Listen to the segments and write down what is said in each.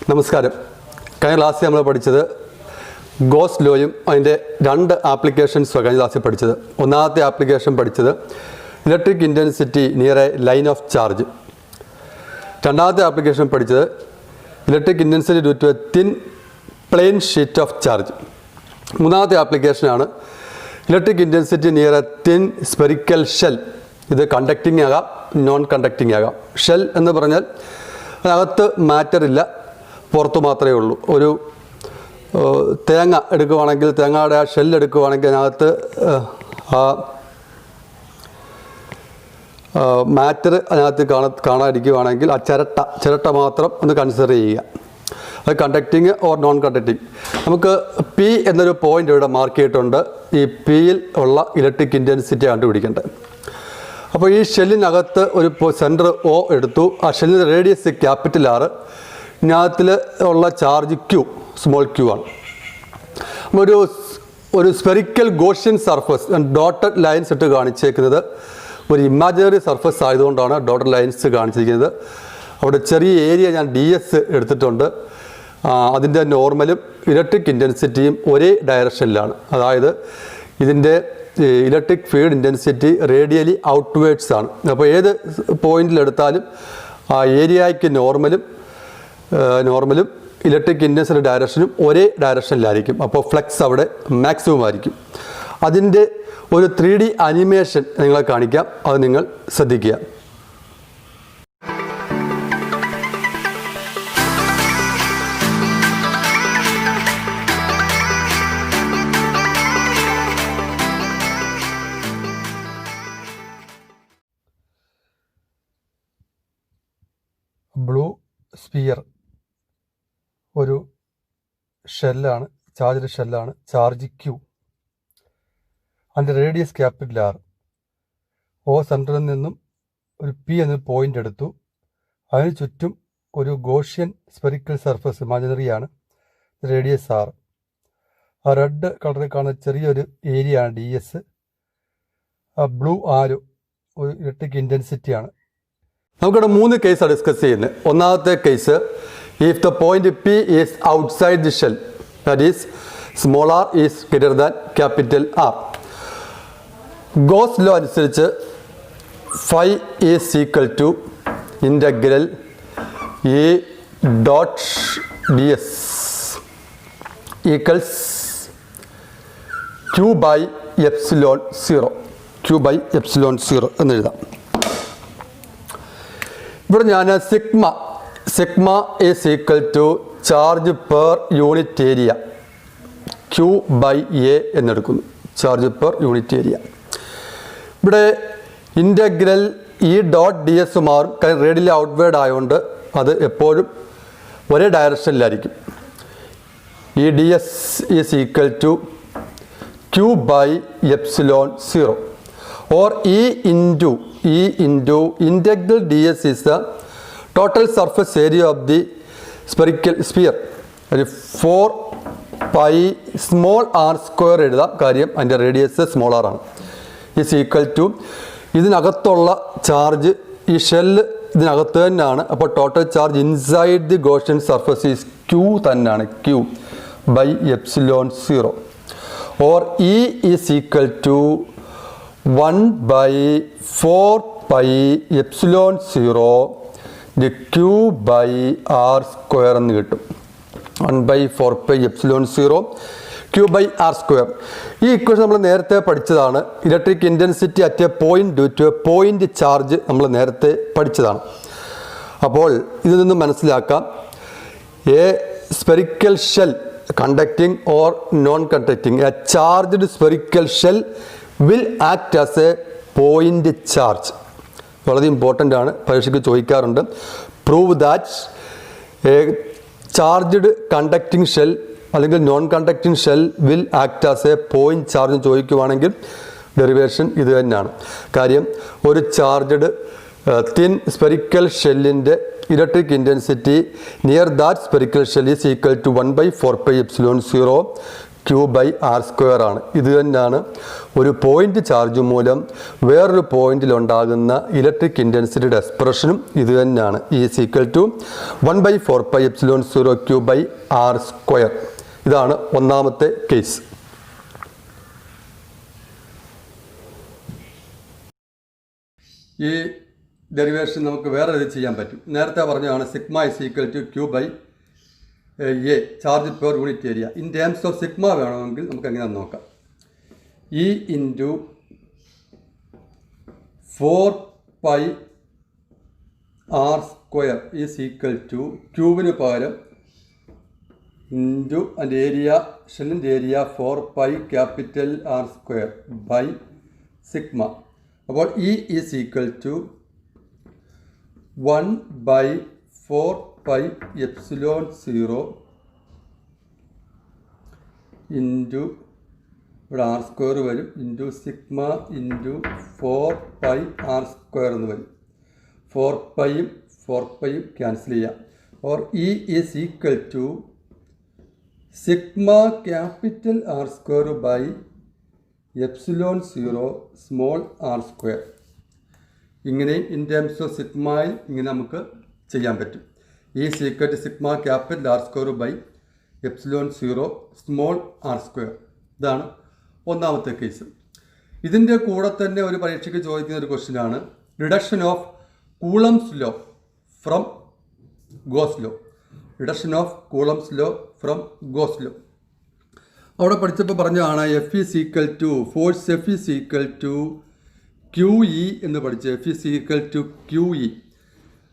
നമസ്കാരം. കഴിഞ്ഞ ക്ലാസ്സിൽ നമ്മൾ പഠിച്ചത് ഗോസ് ലോയും അതിൻ്റെ രണ്ട് ആപ്ലിക്കേഷൻസ് കഴിഞ്ഞ ക്ലാസ്സിൽ പഠിച്ചത്. ഒന്നാമത്തെ ആപ്ലിക്കേഷൻ പഠിച്ചത് electric intensity near a line of charge. രണ്ടാമത്തെ ആപ്ലിക്കേഷൻ പഠിച്ചത് electric intensity due to a thin plane sheet of charge. മൂന്നാമത്തെ ആപ്ലിക്കേഷനാണ് electric intensity near a thin spherical shell. ഇത് കണ്ടക്റ്റിംഗ് ആകാം, നോൺ കണ്ടക്റ്റിംഗ് ആകാം. ഷെൽ എന്ന് പറഞ്ഞാൽ അതിനകത്ത് മാറ്റർ ഇല്ല, പുറത്ത് മാത്രമേ ഉള്ളൂ. ഒരു തേങ്ങ എടുക്കുവാണെങ്കിൽ, തേങ്ങയുടെ ആ ഷെല്ല് എടുക്കുവാണെങ്കിൽ അതിനകത്ത് മാറ്റർ അതിനകത്ത് കാണാതിരിക്കുവാണെങ്കിൽ ആ ചിരട്ട മാത്രം ഒന്ന് കൺസിഡർ ചെയ്യുക. അത് കണ്ടക്റ്റിങ് ഓർ നോൺ കണ്ടക്റ്റിംഗ്. നമുക്ക് പി എന്നൊരു പോയിൻ്റ് ഇവിടെ മാർക്ക് ചെയ്തിട്ടുണ്ട്. ഈ പിയിൽ ഉള്ള ഇലക്ട്രിക് ഇൻറ്റൻസിറ്റി കണ്ടുപിടിക്കേണ്ടത്. അപ്പോൾ ഈ ഷെല്ലിനകത്ത് ഒരു സെൻറ്റർ ഒ എടുത്തു. ആ ഷെല്ലിൻ്റെ റേഡിയസ് ക്യാപിറ്റൽ R, ഇതിനകത്തിൽ ഉള്ള ചാർജ് Q, സ്മോൾ Q ആണ്. ഒരു spherical Gaussian surface dotted lines ഇട്ട് കാണിച്ചേക്കുന്നത് ഒരു ഇമാജിനറി സർഫസ് ആയതുകൊണ്ടാണ് ഡോട്ടഡ് ലൈൻസ് കാണിച്ചിരിക്കുന്നത്. അവിടെ ചെറിയ ഏരിയ ഞാൻ DS എടുത്തിട്ടുണ്ട്. അതിൻ്റെ നോർമലും ഇലക്ട്രിക് ഇൻറ്റൻസിറ്റിയും ഒരേ ഡയറക്ഷനിലാണ്. അതായത് ഇതിൻ്റെ electric field intensity radially outwards ആണ്. അപ്പോൾ ഏത് പോയിന്റിലെടുത്താലും ആ ഏരിയയ്ക്ക് നോർമലും ഇലക്ട്രിക് ഇൻറ്റൻസിറ്റി ഡയറക്ഷനും ഒരേ ഡയറക്ഷനിലായിരിക്കും. അപ്പോൾ ഫ്ലക്സ് അവിടെ മാക്സിമം ആയിരിക്കും. അതിൻ്റെ ഒരു 3D അനിമേഷൻ നിങ്ങളെ കാണിക്കാം, അത് നിങ്ങൾ ശ്രദ്ധിക്കുക. ബ്ലൂ സ്പിയർ ഒരു ഷെല്ലാണ്, ചാർജ്ഡ് ഷെല്ലാണ്. ചാർജ് Q, അതിൻ്റെ റേഡിയസ് ക്യാപിറ്റൽ R. O സെൻറ്ററിൽ നിന്നും ഒരു P എന്നൊരു പോയിൻ്റ് എടുത്തു. അതിന് ചുറ്റും ഒരു ഗോഷ്യൻ സ്പെറിക്കൽ സർഫസ് ഇമാജിനറിയാണ്, റേഡിയസ് R. ആ റെഡ് കളറിൽ കാണുന്ന ചെറിയൊരു ഏരിയ ആണ് DS. ആ ബ്ലൂ ആരോ ഒരു ഇലക്ട്രിക് ഇൻറ്റൻസിറ്റിയാണ്. നമുക്കിവിടെ 3 കേസാണ് ഡിസ്കസ് ചെയ്യുന്നത്. ഒന്നാമത്തെ case, if the point P is outside the shell, that is small r is greater than capital R. Gauss law അനുസരിച്ച് phi is equal to integral E dot DS equals Q by epsilon 0 എന്ന് എഴുതാം. ഇവിടെ ഞാൻ sigma is equal to charge per unit area Q by A എന്നെടുക്കുന്നു. Charge per unit area. ഇവിടെ integral E dot DS മാറും, കാരണം radially outward ആയതുകൊണ്ട് അത് എപ്പോഴും ഒരേ ഡയറക്ഷനിലായിരിക്കും. ഈ DS is equal to Q by epsilon 0 or E into integral DS is the total surface area of the spherical sphere. 4 pi small r square എഴുതാം, കാര്യം അതിൻ്റെ റേഡിയസ് സ്മോൾ r ആണ്. ഈസ് ഈക്വൽ ടു ഇതിനകത്തുള്ള ചാർജ്, ഈ shell ഇതിനകത്ത് തന്നെയാണ്. അപ്പോൾ total charge inside the Gaussian surface is Q തന്നെയാണ്, Q by epsilon 0 or E is equal to 1 by 4 pi epsilon 0 the Q by R square എന്ന് കിട്ടും. 1 by 4 pi epsilon 0 Q by R square. ഈ equation നമ്മൾ നേരത്തെ പഠിച്ചതാണ്. Electric intensity at a point due to a point charge നമ്മൾ നേരത്തെ പഠിച്ചതാണ്. അപ്പോൾ ഇതിൽ നിന്ന് മനസ്സിലാക്കാം, a spherical shell conducting or non conducting, a charged spherical shell will act as a point charge. വളരെ ഇമ്പോർട്ടൻ്റ് ആണ്, പരീക്ഷയ്ക്ക് ചോദിക്കാറുണ്ട്. Prove that a charged conducting shell അല്ലെങ്കിൽ non conducting shell will act as a point charge ചോദിക്കുവാണെങ്കിൽ derivation ഇത് തന്നെയാണ്. കാര്യം ഒരു ചാർജ്ഡ് തിൻ സ്പെറിക്കൽ ഷെല്ലിൻ്റെ electric intensity near that spherical shell is equal to 1 by 4 pi epsilon 0 Q by R square ആണ്. ഇത് തന്നെയാണ് ഒരു പോയിന്റ് ചാർജ് മൂലം വേറൊരു പോയിന്റിലുണ്ടാകുന്ന ഇലക്ട്രിക് ഇൻറ്റൻസിറ്റിയുടെ എക്സ്പ്രഷനും ഇത് തന്നെയാണ്. Is equal to 1/4πε0 Q by R square. ഇതാണ് ഒന്നാമത്തെ കേസ്. ഈ ഡെറിവേഷൻ നമുക്ക് വേറെ ഇത് ചെയ്യാൻ പറ്റും. നേരത്തെ പറഞ്ഞതാണ് sigma is equal to Q by A charge per unit area. In terms of sigma വേണമെങ്കിൽ നമുക്ക് എങ്ങനെയാണെന്ന് നോക്കാം. E into 4π R square is equal to ക്യൂവിന് പകരം ഇൻറ്റു അതിൻ്റെ ഏരിയ ഷെല്ലിൻ്റെ area 4π capital R square by sigma. അപ്പോൾ E is equal to 1/4πε0 into ഇവിടെ ആർ സ്ക്വയർ വരും into sigma into 4π R square എന്ന് വരും. 4πയും 4πയും ക്യാൻസൽ ചെയ്യാം. Or E is equal to sigma capital R square by ε0 small R square. ഇങ്ങനെയും in terms of സിഗ്മയിൽ ഇങ്ങനെ നമുക്ക് ചെയ്യാൻ പറ്റും. E equal to sigma capital R square by ε0 small R square. ഇതാണ് ഒന്നാമത്തെ കേസ്. ഇതിൻ്റെ കൂടെ തന്നെ ഒരു പരീക്ഷയ്ക്ക് ചോദിക്കുന്ന ഒരു ക്വസ്റ്റ്യനാണ് reduction of Coulomb's law from Gauss law. Reduction of Coulomb's law from Gauss law. അവിടെ പഠിച്ചപ്പോൾ പറഞ്ഞതാണ് F is equal to force F is equal to Q E എന്ന് പഠിച്ച് F is equal to Q E.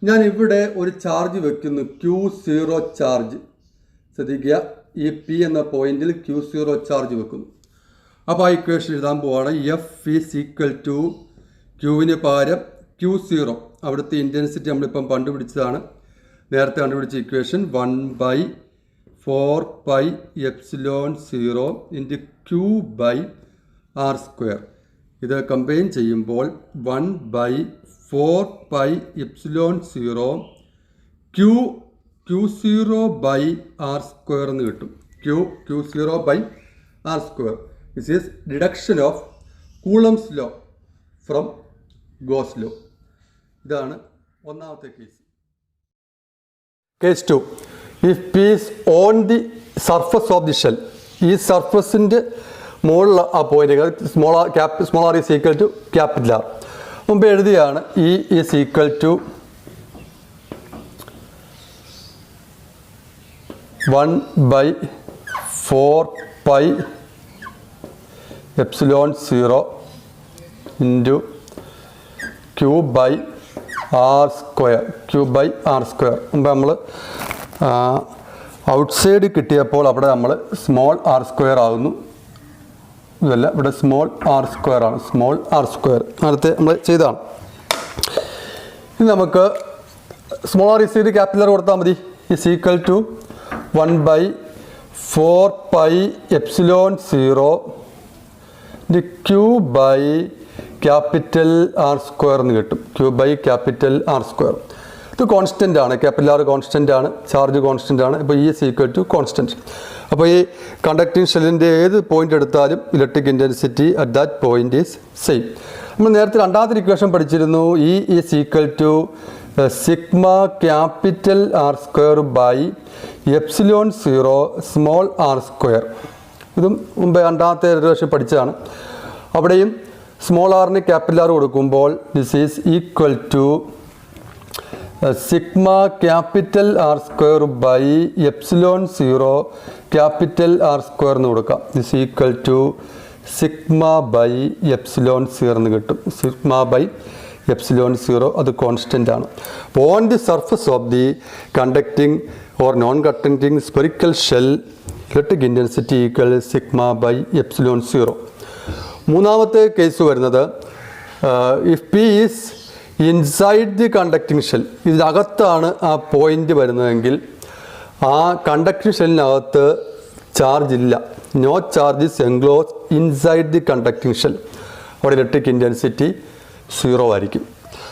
ഞാൻ ഇവിടെ ഒരു charge വെക്കുന്നു Q0 charge. ശ്രദ്ധിക്കുക, ഈ പി എന്ന പോയിന്റിൽ Q0 ചാർജ് വെക്കുന്നു. അപ്പോൾ ആ ഇക്വേഷൻ എഴുതാൻ പോവാണ്. എഫ് ഈസ് ഈക്വൽ ടു ക്യൂവിന് പകരം Q0 അവിടുത്തെ ഇൻറ്റൻസിറ്റി നമ്മളിപ്പം കണ്ടുപിടിച്ചതാണ്, നേരത്തെ കണ്ടുപിടിച്ച equation 1/4πε0 into Q by R square. ഇത് കമ്പൈൻ ചെയ്യുമ്പോൾ 1/4πε0 Q0 ബൈ ആർ സ്ക്വയർ എന്ന് കിട്ടും. Q0 by R square. This is deduction of Coulomb's law from Gauss law. ഇതാണ് ഒന്നാമത്തെ കേസ്. Case 2. If P is on the surface of the shell. ഈ സർഫസിൻ്റെ മുകളിൽ ആ പോയിന്റുകൾ small R is equal to capital R. മുമ്പ് എഴുതിയാണ് E is equal to 1/4πε0 into Q by R square. മുമ്പ് നമ്മൾ ഔട്ട്സൈഡ് കിട്ടിയപ്പോൾ അവിടെ നമ്മൾ സ്മോൾ ആർ സ്ക്വയർ ആകുന്നു. ഇതല്ല, ഇവിടെ സ്മോൾ ആർ സ്ക്വയർ ആണ്. നേരത്തെ നമ്മൾ ചെയ്തതാണ്. ഇനി നമുക്ക് small R is capital R കൊടുത്താൽ മതി. Is equal to 1/4πε0 Q by capital R square എന്ന് കിട്ടും. ഇത് കോൺസ്റ്റൻ്റ് ആണ്. ക്യാപിറ്റൽ ആർ കോൺസ്റ്റൻ്റ് ആണ്, ചാർജ് കോൺസ്റ്റൻ്റ് ആണ്. ഇപ്പോൾ ഈസ് ഈക്വൽ ടു കോൺസ്റ്റൻറ്റ്. അപ്പോൾ ഈ കണ്ടക്ടിങ് ഷെല്ലിൻ്റെ ഏത് പോയിന്റ് എടുത്താലും electric intensity at that point is same. നമ്മൾ നേരത്തെ രണ്ടാമത്തെ ഇക്വേഷൻ പഠിച്ചിരുന്നു. E is equal to sigma capital R square by ε0 small R square. ഇതും മുമ്പ് രണ്ടാമത്തെ ഇക്വേഷൻ പഠിച്ചതാണ്. അവിടെയും സ്മോൾ ആറിന് ക്യാപിറ്റൽ ആർ കൊടുക്കുമ്പോൾ this is equal to sigma capital R square by ε0 capital R square എന്ന് കൊടുക്കാം. This equal to sigma by ε0 എന്ന് കിട്ടും. സിഗ്മ ബൈ ε0 അത് കോൺസ്റ്റൻ്റ് ആണ്. On the surface of the conducting or non conducting spherical shell electric intensity equal sigma by ε0. മൂന്നാമത്തെ case വരുന്നത് if P is inside the conducting shell. ഇതിനകത്താണ് ആ point വരുന്നതെങ്കിൽ ആ കണ്ടക്ടിങ് ഷെല്ലിനകത്ത് ചാർജ് ഇല്ല. No charge is enclose inside the conducting shell. അവിടെ electric intensity 0 ആയിരിക്കും.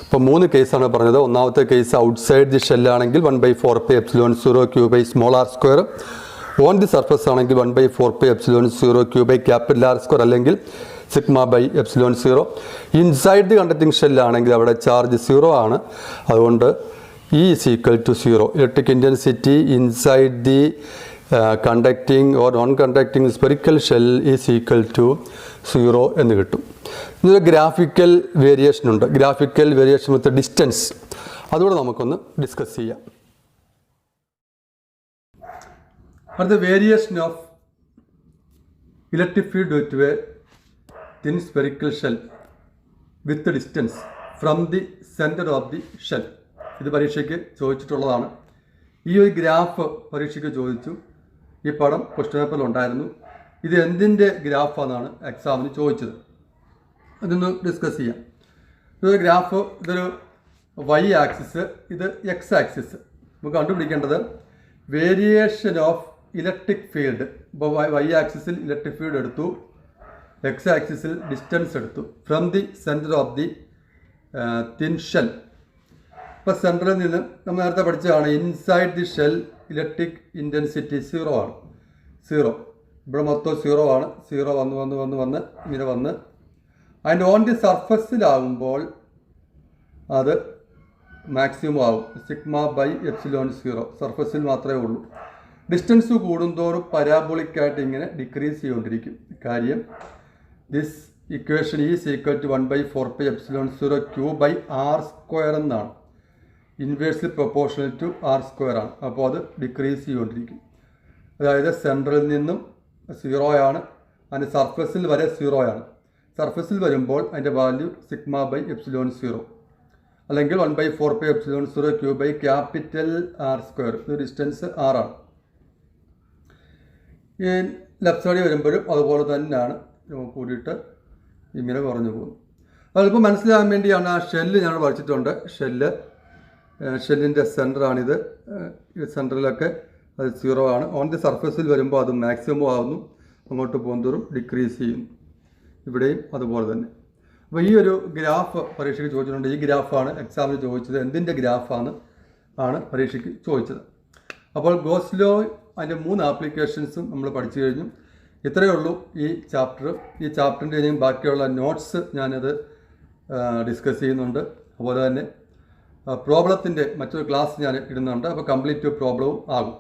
അപ്പോൾ 3 കേസാണ് പറഞ്ഞത്. ഒന്നാമത്തെ കേസ് ഔട്ട്സൈഡ് ദി ഷെല്ലാണെങ്കിൽ 1/4πε0 Q by small R square. On the surface ആണെങ്കിൽ 1/4πε0 Q by capital R square അല്ലെങ്കിൽ sigma by epsilon 0. Inside the conducting ഷെല്ലാണെങ്കിൽ അവിടെ ചാർജ് 0 ആണ്. അതുകൊണ്ട് E is equal to 0. Electric intensity inside the conducting or non conducting spherical shell is equal to 0 എന്ന് കിട്ടും. ഇതൊരു graphical variation ഉണ്ട്. Graphical variation with distance അതുകൂടെ നമുക്കൊന്ന് ഡിസ്കസ് ചെയ്യാം. അടുത്ത variation of electric field due to a thin spherical shell with distance from the centre of the shell. ഇത് പരീക്ഷയ്ക്ക് ചോദിച്ചിട്ടുള്ളതാണ്. ഈ ഒരു ഗ്രാഫ് പരീക്ഷയ്ക്ക് ചോദിച്ചു. ഈ പടം ക്വസ്റ്റ്യൻ പേപ്പറിൽ ഉണ്ടായിരുന്നു. ഇത് എന്തിൻ്റെ ഗ്രാഫാണെന്നാണ് എക്സാമിന് ചോദിച്ചത്. അതൊന്ന് ഡിസ്കസ് ചെയ്യാം. ഇതൊരു ഗ്രാഫ്, ഇതൊരു വൈ ആക്സിസ്, ഇത് എക്സ് ആക്സിസ്. നമുക്ക് കണ്ടുപിടിക്കേണ്ടത് വേരിയേഷൻ ഓഫ് ഇലക്ട്രിക് ഫീൽഡ്. ഇപ്പോൾ വൈ ആക്സിസിൽ ഇലക്ട്രിക് ഫീൽഡ് എടുത്തു, എക്സ് ആക്സിസിൽ ഡിസ്റ്റൻസ് എടുത്തു from the centre of the thin shell. ഇപ്പോൾ സെൻറ്ററിൽ നിന്ന് നമ്മൾ നേരത്തെ പഠിച്ചതാണ് inside the shell electric intensity 0 ആണ്. 0 ഇവിടെ മൊത്തം 0 ആണ്. 0 വന്ന് ഇങ്ങനെ വന്ന് അതിൻ്റെ ഓൺ ദി സർഫസിലാകുമ്പോൾ അത് മാക്സിമം ആവും. സിഗ്മ ബൈ എപ്സിലോൺ 0 സർഫസിൽ മാത്രമേ ഉള്ളൂ. ഡിസ്റ്റൻസ് കൂടുന്തോറും പരാബോളിക്കായിട്ട് ഇങ്ങനെ ഡിക്രീസ് ചെയ്തുകൊണ്ടിരിക്കും. കാര്യം this equation is equal to 1/4πε0 Q by R square എന്നാണ്. Inversely proportional to R square ആണ്. അപ്പോൾ അത് ഡിക്രീസ് ചെയ്തുകൊണ്ടിരിക്കും. അതായത് സെൻട്രലിൽ നിന്നും 0 ആണ്, അതിൻ്റെ സർഫസിൽ വരെ 0 ആണ്. സർഫസിൽ വരുമ്പോൾ അതിൻ്റെ വാല്യൂ സിഗ്മ ബൈ എപ്സിലോൺ 0 അല്ലെങ്കിൽ 1/4πε0 Q by capital R square. ഇത് ഡിസ്റ്റൻസ് R ആണ്. ഈ ലെഫ്റ്റ് സൈഡിൽ വരുമ്പോഴും അതുപോലെ തന്നെയാണ് കൂടിയിട്ട് ഇങ്ങനെ കുറഞ്ഞു പോകുന്നു. അതിപ്പോൾ മനസ്സിലാകാൻ വേണ്ടിയാണ് ആ ഷെല്ല് ഞങ്ങൾ വരച്ചിട്ടുണ്ട്. ഷെല്ലിൻ്റെ സെൻറ്ററാണിത്. സെൻറ്ററിലൊക്കെ അത് 0 ആണ്. ഓൺ ദി സർഫസിൽ വരുമ്പോൾ അത് മാക്സിമം ആകുന്നു, അങ്ങോട്ട് പോകുന്തോറും ഡിക്രീസ് ചെയ്യുന്നു. ഇവിടെയും അതുപോലെ തന്നെ. അപ്പോൾ ഈ ഒരു ഗ്രാഫ് പരീക്ഷയ്ക്ക് ചോദിച്ചിട്ടുണ്ട്. ഈ ഗ്രാഫാണ് എക്സാമിന് ചോദിച്ചത്. എന്തിൻ്റെ ഗ്രാഫാണ് പരീക്ഷയ്ക്ക് ചോദിച്ചത്. അപ്പോൾ ഗോസ് ലോ അതിൻ്റെ 3 ആപ്ലിക്കേഷൻസും നമ്മൾ പഠിച്ചു കഴിഞ്ഞു. ഇത്രയേ ഉള്ളൂ ഈ ചാപ്റ്റർ. ഈ ചാപ്റ്ററിൻ്റെ ഇനിയും ബാക്കിയുള്ള നോട്ട്സ് ഞാനത് ഡിസ്കസ് ചെയ്യുന്നുണ്ട്. അതുപോലെ തന്നെ പ്രോബ്ലത്തിൻ്റെ മറ്റൊരു ക്ലാസ് ഞാൻ ഇടുന്നുണ്ട്. അപ്പോൾ കംപ്ലീറ്റ് പ്രോബ്ലവും ആകും.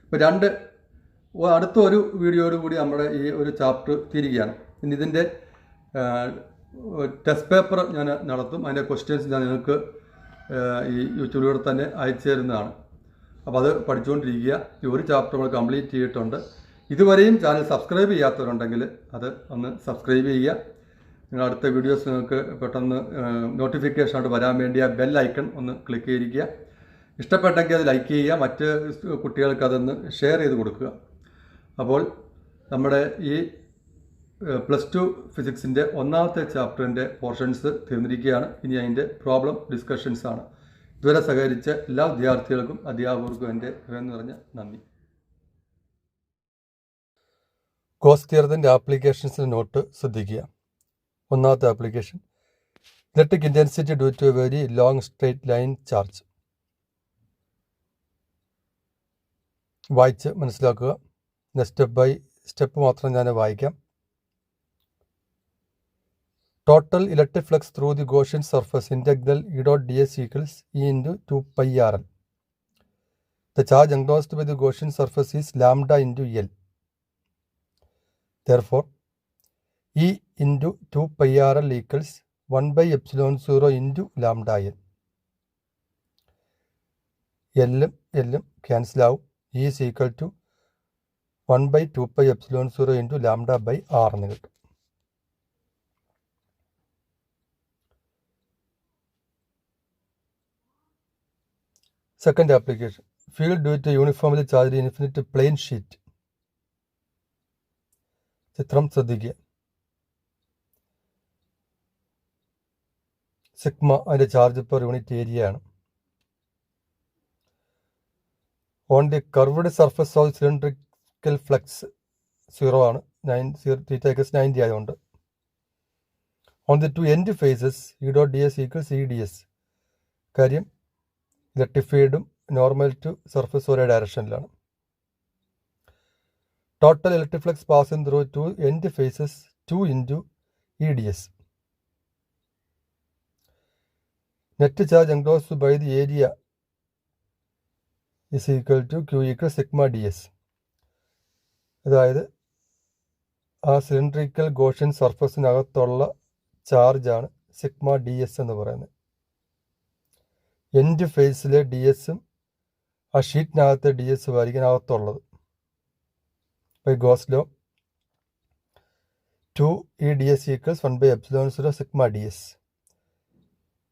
ഇപ്പോൾ അടുത്ത ഒരു വീഡിയോയോട് കൂടി നമ്മുടെ ഈ ഒരു ചാപ്റ്റർ തീരുകയാണ്. ഇനി ഇതിൻ്റെ ടെസ്റ്റ് പേപ്പർ ഞാൻ നടത്തും. അതിൻ്റെ ക്വസ്റ്റ്യൻസ് ഞാൻ നിങ്ങൾക്ക് ഈ യൂട്യൂബിലൂടെ തന്നെ അയച്ചു തരുന്നതാണ്. അപ്പോൾ അത് പഠിച്ചുകൊണ്ടിരിക്കുക. ഈ ഒരു ചാപ്റ്റർ നമ്മൾ കംപ്ലീറ്റ് ചെയ്തിട്ടുണ്ട്. ഇതുവരെയും ചാനൽ സബ്സ്ക്രൈബ് ചെയ്യാത്തവരുണ്ടെങ്കിൽ അത് ഒന്ന് സബ്സ്ക്രൈബ് ചെയ്യുക. നിങ്ങൾ അടുത്ത വീഡിയോസ് നിങ്ങൾക്ക് പെട്ടെന്ന് നോട്ടിഫിക്കേഷനായിട്ട് വരാൻ വേണ്ടി ആ ബെൽ ഐക്കൺ ഒന്ന് ക്ലിക്ക് ചെയ്തിരിക്കുക. ഇഷ്ടപ്പെട്ടെങ്കിൽ അത് ലൈക്ക് ചെയ്യുക. മറ്റ് കുട്ടികൾക്ക് അതൊന്ന് ഷെയർ ചെയ്ത് കൊടുക്കുക. അപ്പോൾ നമ്മുടെ ഈ +2 ഫിസിക്സിൻ്റെ 1ാമത്തെ ചാപ്റ്ററിൻ്റെ പോർഷൻസ് തീർന്നിരിക്കുകയാണ്. ഇനി അതിൻ്റെ പ്രോബ്ലം ഡിസ്കഷൻസാണ്. ഇതുവരെ സഹകരിച്ച എല്ലാ വിദ്യാർത്ഥികൾക്കും അധ്യാപകർക്കും എൻ്റെ ഹൃദയം നിറഞ്ഞ നന്ദി. ഗോസ് തിയറത്തിൻ്റെ ആപ്ലിക്കേഷൻസിൻ്റെ നോട്ട് ശ്രദ്ധിക്കുക. 1ാമത്തെ application electric intensity due to a very long straight line charge. വായിച്ച് മനസ്സിലാക്കുക. സ്റ്റെപ്പ് ബൈ സ്റ്റെപ്പ് മാത്രം ഞാൻ വായിക്കാം. Total electric flux through the Gaussian surface integral E dot ds equals E into 2πRL. The charge enclosed by the Gaussian surface is lambda into L. Therefore, E into 2πRL equals 1/ε0 into lambda L. L cancel out. E is equal to 1/2πε0 into lambda by R എന്ന് കിട്ടും. Second application, field due to uniformly charged infinite plane sheet. ചിത്രം ശ്രദ്ധിക്കുക. Sigma അതിൻ്റെ charge per unit area ആണ്. On the curved surface of cylindrical flux 0 ആണ്. θ=90 ആയതുകൊണ്ട്. On the 2 end faces E dot ds equals EDS. കാര്യം electric ഫീൽഡും normal to surface ഒരേ ഡയറക്ഷനിലാണ്. Total electric flux passing through two end faces 2 into EDS. Net charge enclosed by the area is equal to Q equals sigma ds. അതായത് ആ cylindrical Gaussian സർഫസിനകത്തുള്ള ചാർജാണ് sigma D S എന്ന് പറയുന്നത്. End ഫേസിലെ D എസും ആ ഷീറ്റിനകത്തെ ഡി എസും ആയിരിക്കും അകത്തുള്ളത്. By Gauss law 2 EDS equals 1 by epsilon 0 sigma ds.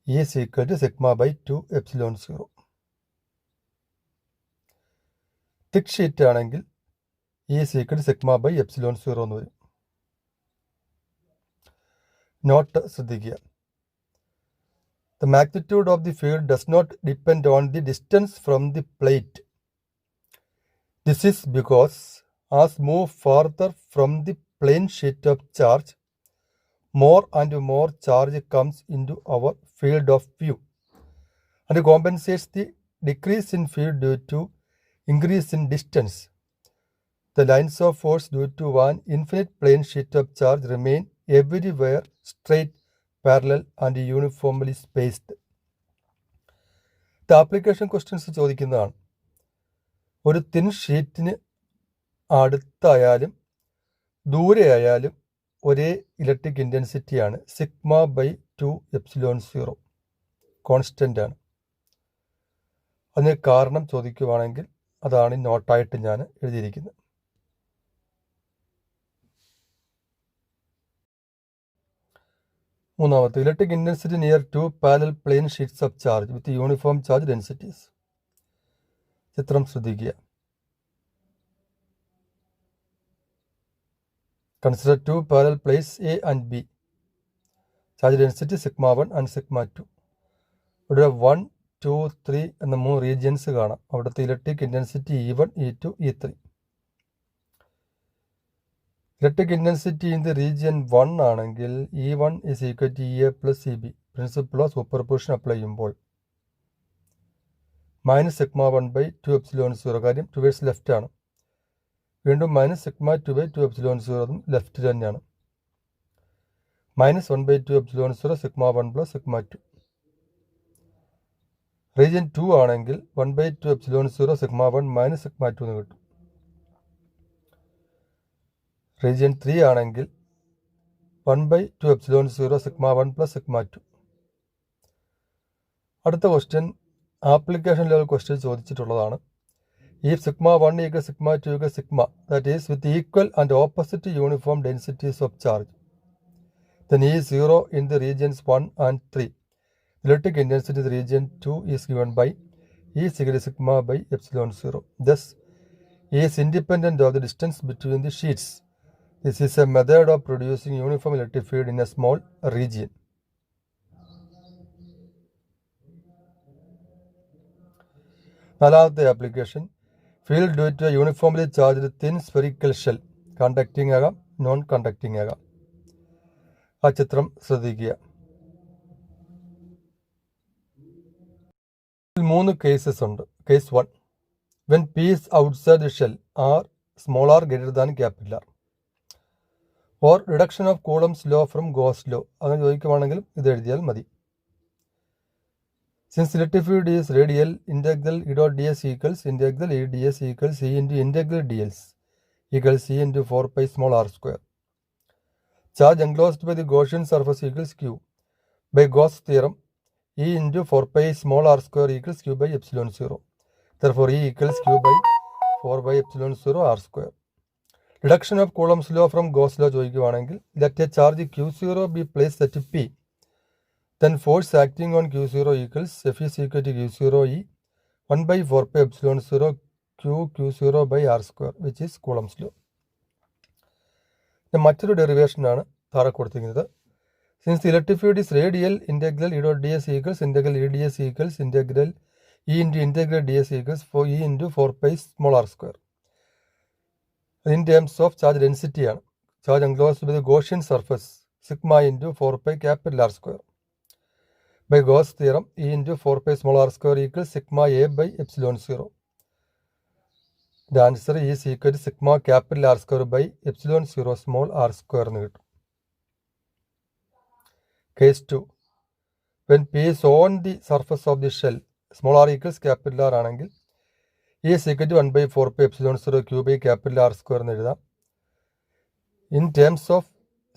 E is equal to sigma by 2 epsilon 0. Thick sheet ആണെങ്കിൽ E is equal to sigma by epsilon 0 എന്ന് വരും. നോട്ട് ശ്രദ്ധിക്കുക. The magnitude of the field does not depend on the distance from the plate. This is because as move farther from the plane sheet of charge, more and more charge comes into our field of view and compensates the decrease in field due to increase in distance. The lines of force due to one infinite plane sheet of charge remain everywhere straight, parallel and uniformly spaced. The application questions ചോദിക്കുന്നതാണ്. ഒരു thin ഷീറ്റിന് അടുത്തായാലും ദൂരെയായാലും ഒരേ electric ഇൻറ്റൻസിറ്റിയാണ് sigma by 2 epsilon 0. Constant ആണ്. അതിന് കാരണം ചോദിക്കുവാണെങ്കിൽ അതാണ് നോട്ടായിട്ട് ഞാൻ എഴുതിയിരിക്കുന്നത്. മൂന്നാമത്തെ, electric intensity near 2 parallel plane sheets of charge with uniform charge densities. ചിത്രം ശ്രദ്ധിക്കുക. Consider 2 parallel plates A and B. Charge density sigma 1 and sigma 2. ഇവിടെ 1, 2, 3 എന്ന 3 റീജിയൻസ് കാണാം. അവിടുത്തെ electric intensity E1, E2, E3. Electric intensity in the region 1 ആണെങ്കിൽ E1 is equal to EA plus EB. Principle of superposition apply ചെയ്യുമ്പോൾ minus sigma 1 by 2 epsilon 0. കാര്യം towards left ആണ്. വീണ്ടും minus sigma 2 by 2 epsilon 0 അതും left തന്നെയാണ്. Minus 1 by 2 epsilon 0 sigma 1 plus sigma 2. Region 2 ആണെങ്കിൽ 1 by 2 epsilon 0 sigma 1 minus sigma 2 എന്ന് കിട്ടും. Region 3 ആണെങ്കിൽ 1 by 2 epsilon 0 sigma 1 plus sigma 2. അടുത്ത ക്വസ്റ്റ്യൻ ആപ്ലിക്കേഷൻ ലെവൽ ക്വസ്റ്റ്യൻ ചോദിച്ചിട്ടുള്ളതാണ്. If sigma 1 equals sigma 2 equals sigma, that is with equal and opposite uniform densities of charge, then E is 0 in the regions 1 and 3. Electric intensity in the region 2 is given by E is equal to sigma by epsilon 0. Thus, E is independent of the distance between the sheets. This is a method of producing uniform electric field in a small region. നാലാമത്തെ application, field due to uniformly charged thin spherical shell. Conducting ആകാം, non conducting ആകാം. ആ ചിത്രം ശ്രദ്ധിക്കുക. 3 cases ഉണ്ട്. Case 1, when P is outside the shell r small r greater than capital R, or reduction of Coulomb's law from Gauss law. അങ്ങനെ ചോദിക്കുവാണെങ്കിലും ഇത് എഴുതിയാൽ മതി. Since electric field is radial, integral E dot ds equals integral E ds equals C into integral dls equals C into 4 pi small r square. Charge enclosed by the Gaussian surface equals Q. By Gauss theorem, E into 4 pi small r square equals Q by epsilon 0. Therefore, E equals Q by 4 by epsilon 0 r square. Reduction of Coulomb's law from Gauss law ചോദിക്കുവാണെങ്കിൽ, let a charge Q0 be placed at P. Then force acting on Q0 equals F is equal to Q0 E 1 by 4 pi epsilon 0 Q0 by r square, which is Coulomb's law. മറ്റൊരു ഡെറിവേഷനാണ് താഴെ കൊടുത്തിരിക്കുന്നത്. Since the electric field is radial, integral E dot ds equals integral E ds equals integral E into integral ds equals E into 4 pi small r square. In terms of charge density ആണ്. Charge enclosed by the Gaussian surface sigma into 4 pi capital R square. By Gauss theorem, E into 4 pi small r square equals sigma A by epsilon 0. The answer is equal to sigma capital R square by epsilon 0 small r square എന്ന് കിട്ടും. Case 2. When P is on the surface of the shell, small r equals capital R ആണെങ്കിൽ E is equal to 1 by 4 pi epsilon 0 q by capital R square എന്ന് എഴുതാം. In terms of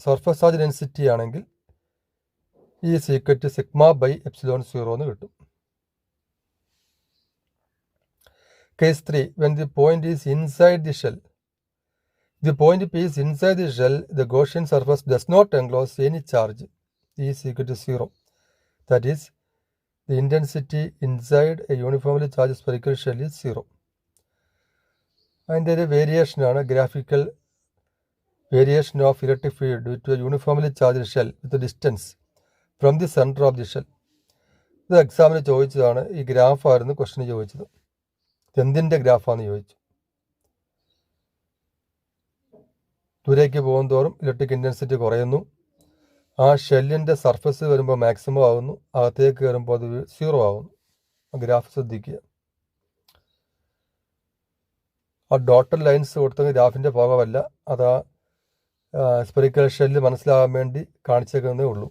surface charge density ആണെങ്കിൽ E is equal to sigma by epsilon 0 എന്ന് കിട്ടും. Case 3. When the point is inside the shell. The point P is inside the shell, the Gaussian surface does not enclose any charge. E is equal to 0. That is, the intensity inside a uniformly charged spherical shell is 0. അതിൻ്റെ ഒരു വേരിയേഷനാണ് graphical variation of electric field due to a uniformly charged shell with distance from the centre of the shell. ഇത് എക്സാമിന് ചോദിച്ചതാണ്. ഈ ഗ്രാഫായിരുന്നു ക്വസ്റ്റിന് ചോദിച്ചത്. എന്തിൻ്റെ ഗ്രാഫാണെന്ന് ചോദിച്ചു. ദൂരേക്ക് പോകും തോറും ഇലക്ട്രിക് ഇൻറ്റൻസിറ്റി കുറയുന്നു. ആ ഷെല്ലിൻ്റെ സർഫസ് വരുമ്പോൾ മാക്സിമം ആകുന്നു, അകത്തേക്ക് വരുമ്പോൾ അത് 0 ആകുന്നു. ആ ഗ്രാഫ് ശ്രദ്ധിക്കുക. ആ ഡോട്ടഡ് ലൈൻസ് കൊടുത്ത ഗ്രാഫിൻ്റെ ഭാഗമല്ല, അത് ആ സ്പെറിക്കൽ ഷെല്ല് മനസ്സിലാകാൻ വേണ്ടി കാണിച്ചേക്കുന്നതേ ഉള്ളൂ.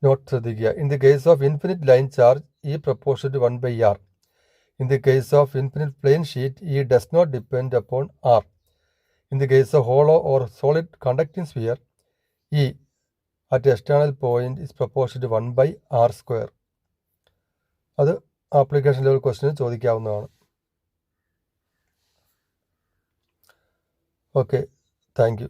നോട്ട് ശ്രദ്ധിക്കുക. In the case of infinite line charge E proportional to 1 by R. In the case of infinite plane sheet, E does not depend upon R. In the case of hollow or solid conducting sphere, E at external point is proportional to 1 by R square. അത് application level ക്വസ്റ്റിന് ചോദിക്കാവുന്നതാണ്. Okay, thank U.